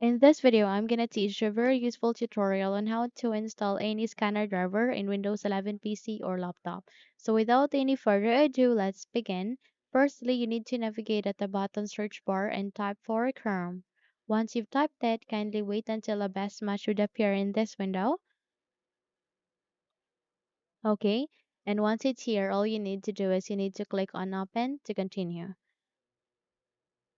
In this video, I'm going to teach you a very useful tutorial on how to install any scanner driver in Windows 11 PC or laptop. So without any further ado, let's begin. Firstly, you need to navigate at the bottom search bar and type for Chrome. Once you've typed it, kindly wait until a best match would appear in this window. Okay, and once it's here, all you need to do is you need to click on Open to continue.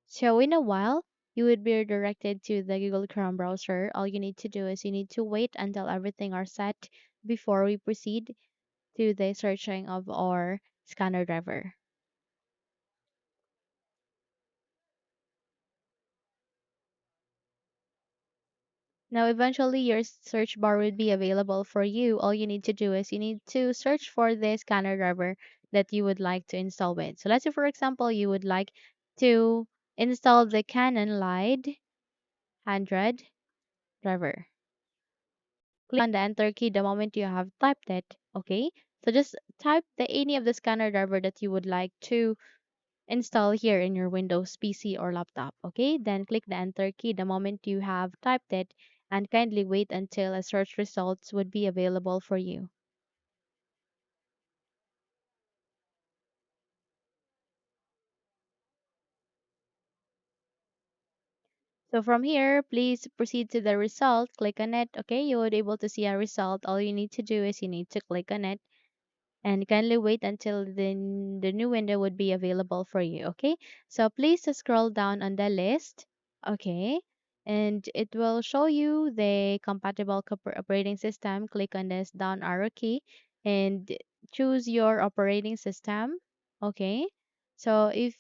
So in a while, you would be redirected to the Google Chrome browser. All you need to do is you need to wait until everything are set before we proceed to the searching of our scanner driver. Now eventually your search bar will be available for you. All you need to do is you need to search for the scanner driver that you would like to install with. So let's say for example you would like to install the Canon LIDE 100 driver. Click on the enter key the moment you have typed it. Okay, so just type the any of the scanner driver that you would like to install here in your Windows PC or laptop. Okay, then click the enter key the moment you have typed it, and kindly wait until a search results would be available for you. So from here, please proceed to the result. Click on it. Okay, you would able to see a result. All you need to do is you need to click on it and kindly wait until the new window would be available for you. Okay, so please scroll down on the list. Okay, and it will show you the compatible operating system. Click on this down arrow key and choose your operating system. Okay, so if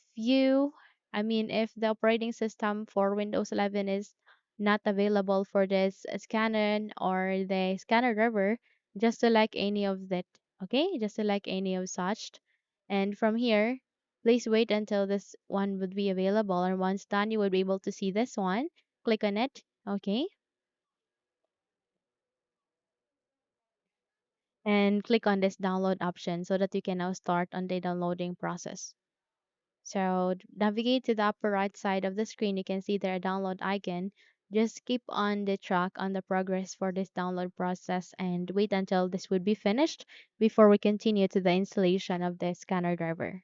the operating system for Windows 11 is not available for this scanner or the scanner driver, just select any of that. Okay, just select any of such. And from here, please wait until this one would be available. And once done, you will be able to see this one. Click on it. Okay. And click on this download option so that you can now start on the downloading process. So navigate to the upper right side of the screen. You can see there a download icon. Just keep on the track on the progress for this download process and wait until this would be finished before we continue to the installation of the scanner driver.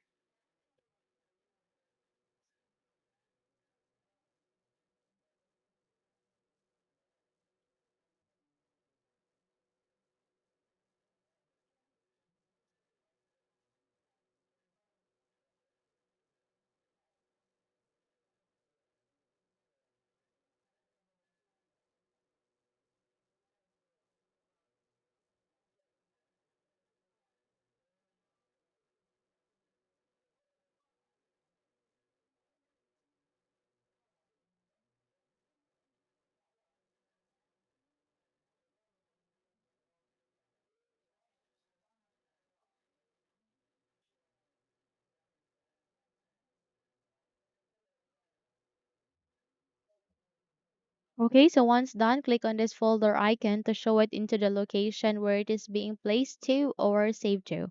Okay, so once done, click on this folder icon to show it into the location where it is being placed to or saved to.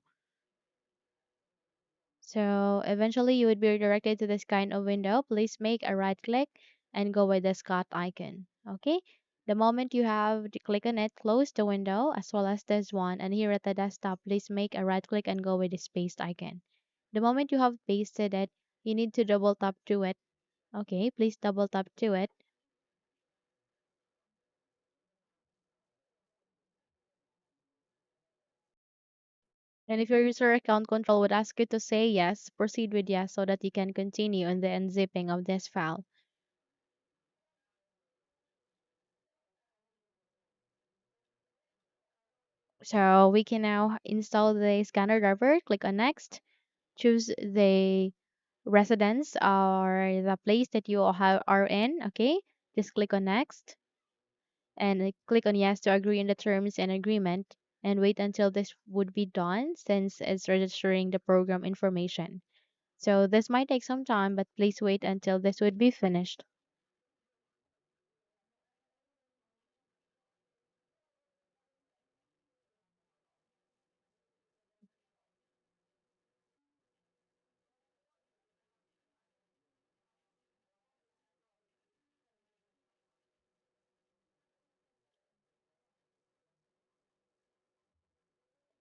So eventually you would be redirected to this kind of window. Please make a right click and go with the Scott icon. Okay, the moment you have to click on it, close the window as well as this one. And here at the desktop, please make a right click and go with this paste icon. The moment you have pasted it, you need to double tap to it. Okay, please double tap to it. And if your user account control would ask you to say yes, proceed with yes so that you can continue in the unzipping of this file. So we can now install the scanner driver. Click on next. Choose the residence or the place that you are in. Okay. Just click on next and click on yes to agree on the terms and agreement and wait until this would be done since it's registering the program information. So this might take some time, but please wait until this would be finished.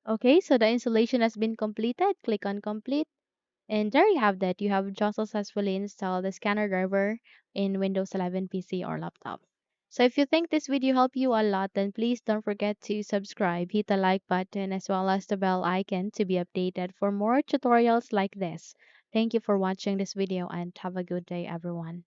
Okay, so the installation has been completed. Click on complete. And there you have that. You have just successfully installed the scanner driver in Windows 11 PC or laptop. So if you think this video helped you a lot, then please don't forget to subscribe, hit the like button as well as the bell icon to be updated for more tutorials like this. Thank you for watching this video and have a good day everyone.